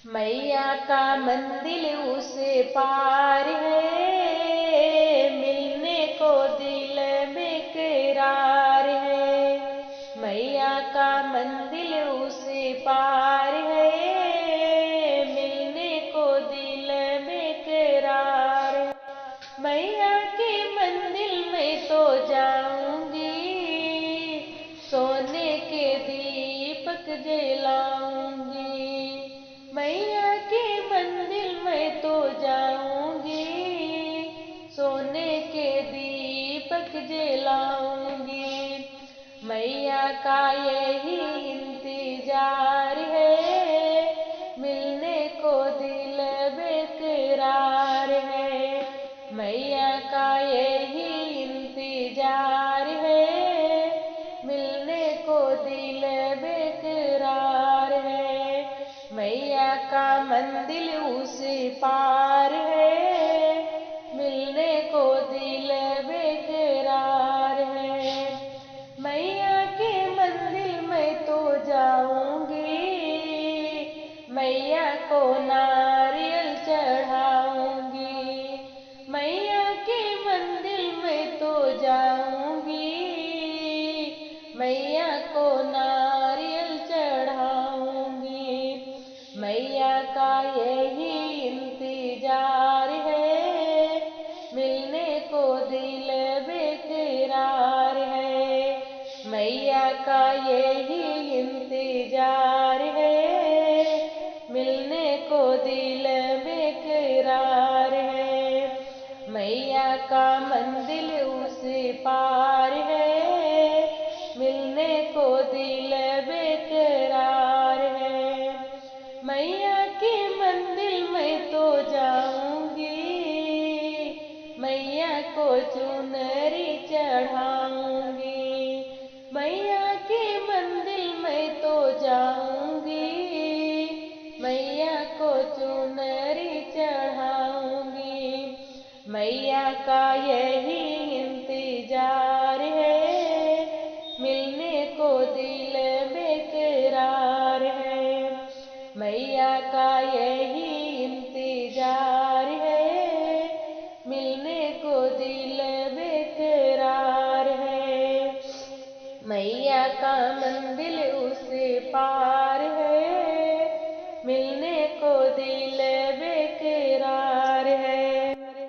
मैया का मंदिर उस पार है, मिलने को दिल में करार है। मैया का मंदिर उस पार है, मिलने को दिल में करार है। मैया के मंदिर में तो जाऊंगी, सोने के दीपक जलाऊंगी। मैया के मंदिर में तो जाऊंगी, सोने के दीपक जलाऊंगी। मैया का यही इंतजार है, मिलने को दिल बेकरार है। मैया का यही इंतजार है, मिलने को दिल बेकरार है। मैया का मंदिर उस पार है, मिलने को दिल बेकरार है। मैया के मंदिर में तो जाऊंगी, मैया को नारियल चढ़ाऊंगी। मैया के मंदिर में तो जाऊंगी, मैया को नारियल चढ़ाऊंगी। मैया का यही इंतजार है, मिलने को दिल बेकरार है। मैया का यही इंतजार है, मिलने को दिल बेकरार है। मैया का मंदिर उस पार है, मिलने को दिल बेकरार है। मैया के मंदिर में तो जाऊंगी, मैया को चुनरी चढ़ाऊंगी। मैया के मंदिर में तो जाऊंगी, मैया को चुनरी चढ़ाऊंगी। मैया का यही इंतजार है, मिलने को दिल